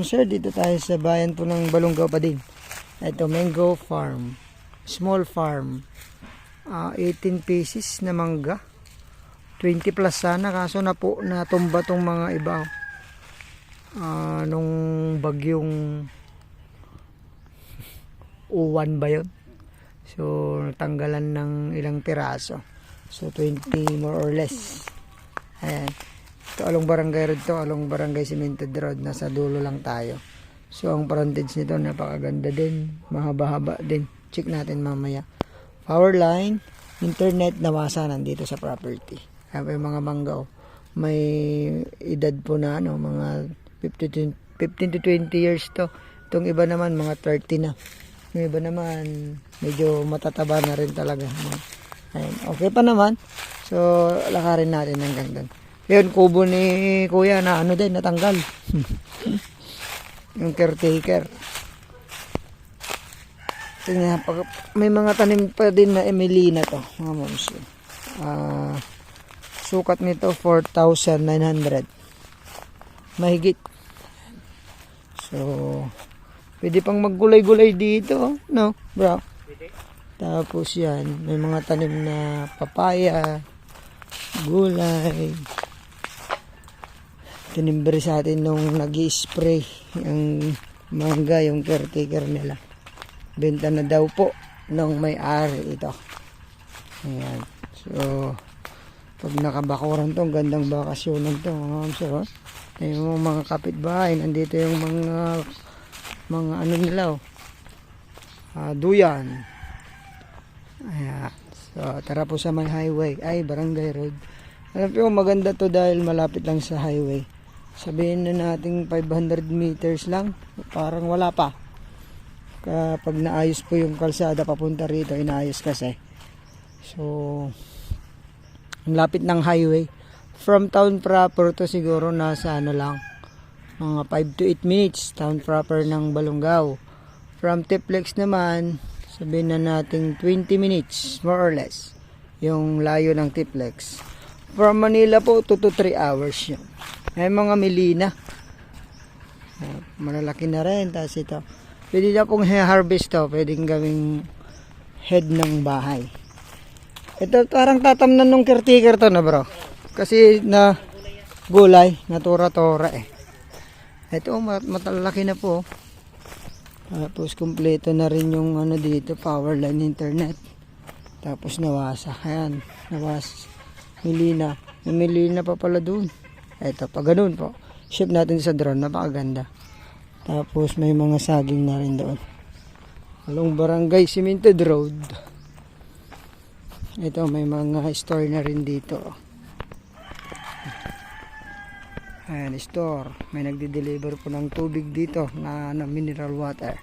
Sir, dito tayo sa bayan po ng Balongaw pa din. Ito, mango farm. Small farm. 18 pieces na mangga. 20 plus sana, kaso na po natumba tong mga iba. Nung bagyong uwan ba yun? So, natanggalan ng ilang piraso. So, 20 more or less. Ayan. Ito, along barangay road to, along barangay cemented road. Nasa dulo lang tayo. So, ang frontage nito, napakaganda din. Mahaba-haba din. Check natin mamaya. Power line, internet, nawasa nandito sa property. Kaya yung mga manggaw, may edad po na, mga 15 to 20 years to. Itong iba naman, mga 30 na. Yung iba naman, medyo matataba na rin talaga. Ayan. Okay pa naman. So, lakarin natin hanggang doon. Yun, kubo ni kuya na din, natanggal. Yung caretaker. Tingnan, may mga tanim pa din na Emelina to, mga moms. Sukat nito 4,900. Mahigit. So, pwede pang maggulay-gulay dito, no, bro? Tapos yan, may mga tanim na papaya, gulay. Tinimbre sa atin nung nag-i-spray yung mangga, yung caretaker nila. Benta na daw po nung may-ari ito. Ayan. So, pag nakabakuran to, gandang bakasyonan to. So, yung mga kapitbahay, nandito yung mga ano nila, duyan. Ayan. So, tara po sa may highway. Ay, barangay road. Alam po, maganda to dahil malapit lang sa highway. Sabihin na natin 500 meters lang, parang wala pa. Kapag naayos po yung kalsada papunta rito, inaayos kasi. So, ang lapit ng highway. From town proper to siguro nasa lang, mga 5 to 8 minutes, town proper ng Balongaw. From Tiplex naman, sabihin na natin 20 minutes, more or less, yung layo ng Tiplex. From Manila po, 2 to 3 hours yun. May mga Melina. Malalaki na rin. Tapos ito. Pwede na pong harvest to. Pwedeng gawing head ng bahay. Ito parang tatamnan ng caretaker to na bro. Kasi na gulay. Natura-tora eh. Ito matalaki na po. Tapos kumpleto na rin yung dito. Power line, internet. Tapos nawasa. Ayan. Nawasa. Melina. May Melina pa pala dun. Ito, pa ganun po. Ship natin sa drone, napakaganda. Tapos may mga saging na rin doon. Along barangay cemented road. Ito, may mga store na rin dito. Ayan, store. May nagde-deliver po ng tubig dito na mineral water.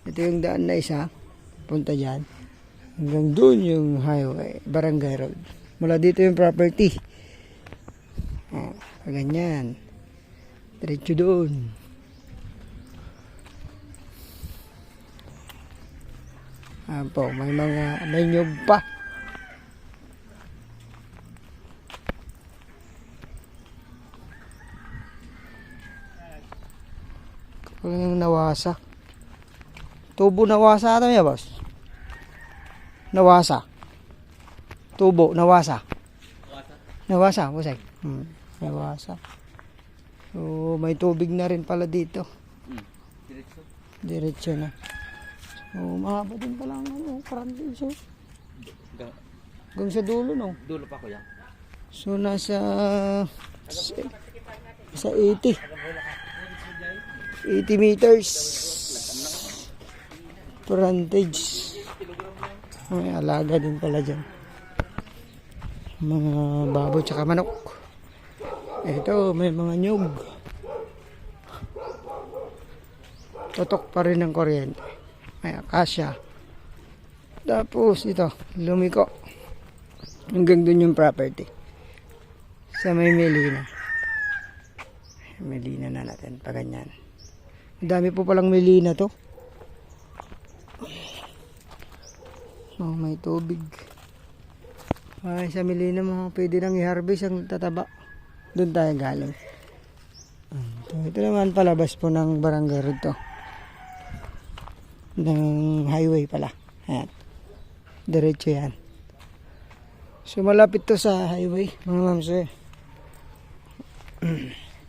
Ito yung daan na isa. Punta dyan. Hanggang doon yung highway, barangay road. Mula dito yung property. Ganyan. Diretso doon. Po, may nyug pa. Kapag yung nawasa. Tubo nawasa ito niya, boss? Nawasa. Tubo, nawasa. Nawasa, busay. Nawasa. So, may tubig na rin pala dito. Diretso. Diretso na. So, mahaba din pala ang frontage. So. Hanggang sa dulo, no? Dulo pa, kuya. So, nasa 80. 80 meters. Frontage. May alaga din pala dyan. Mga baboy tsaka manok. Ito, may mga nyug. Tutok pa rin ng kuryente. May akasya. Tapos ito, lumiko. Hanggang dun yung property. Sa may Melina. Melina na natin, pa ganyan. Ang dami po palang Melina to. Oh, may tubig. Ay, sa Melina mo, pwede nang i-harvest ang tataba. Doon tayo galing. Ito So, ito naman palabas po ng barangay rito. Ng highway pala. Ayan. Diretso yan. So, malapit to sa highway, mga ma'am sir.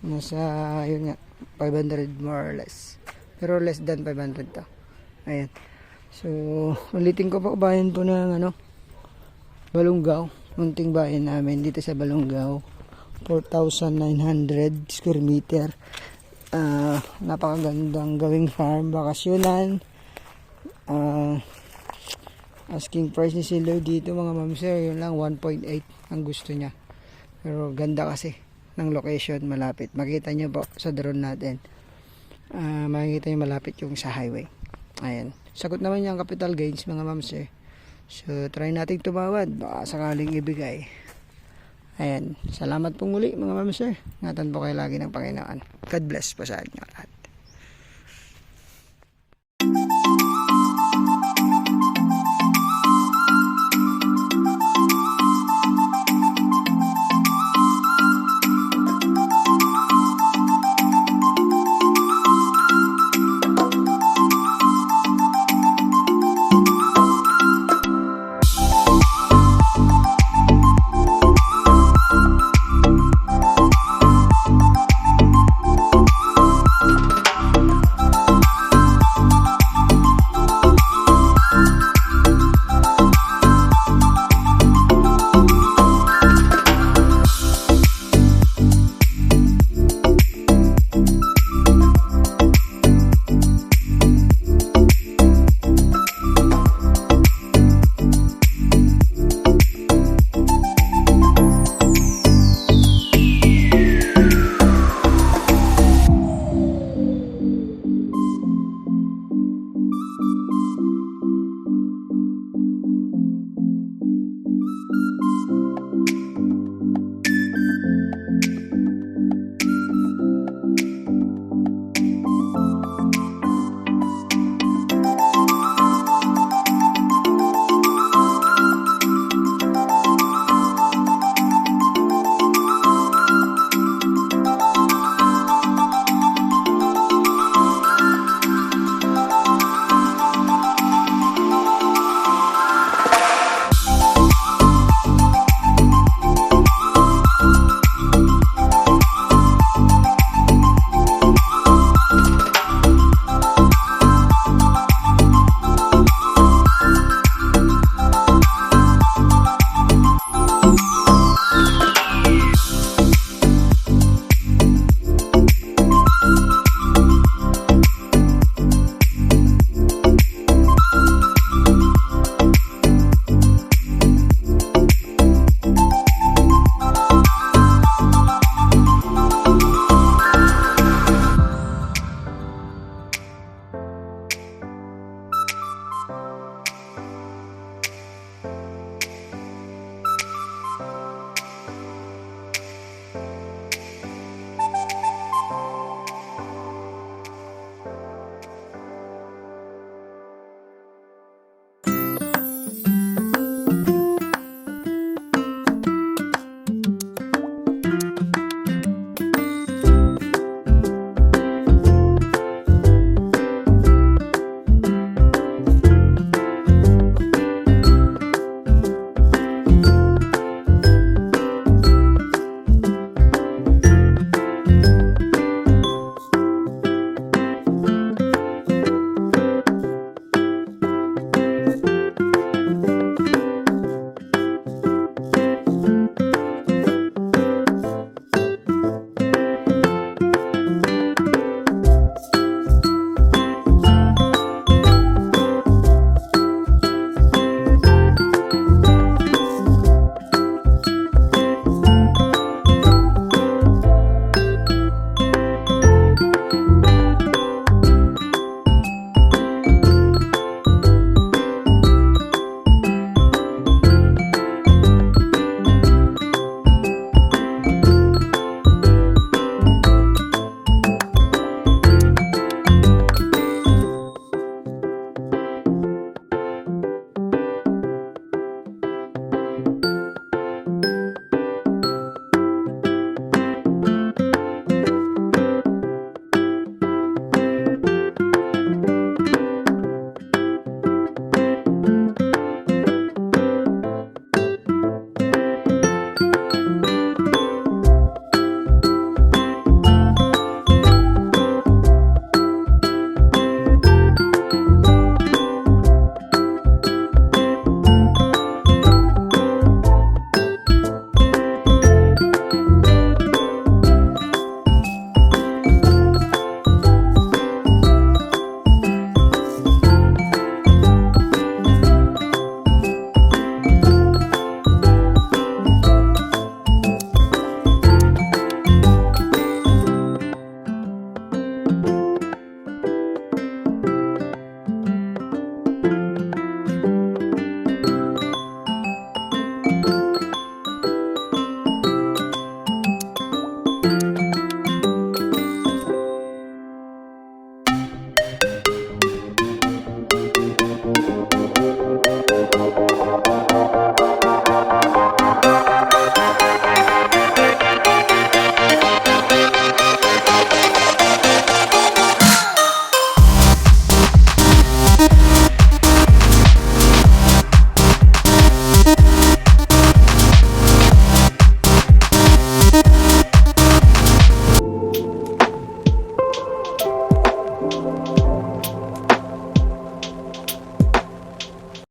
Nasa, yun nga, 500 more or less. Pero less than 500 to. Ayan. So, ulitin ko po, bayan po ng Balungaw. Munting bayan namin dito sa Balungaw. 4,900 square meter. Napakagandang gawing farm, bakasyonan. Asking price ni seller dito mga ma'am sir, yun lang 1.8 ang gusto niya. Pero ganda kasi ng location, malapit. Makita niyo po sa drone natin. Makikita niyo malapit yung sa highway. Ayan. Sagot naman niya ang capital gains mga ma'am sir. So try nating tumawad, baka sakaling ibigay. Ayan. Salamat pong muli mga ma'am sir. Ingatan po kayo lagi ng Panginoon. God bless po sa inyo lahat.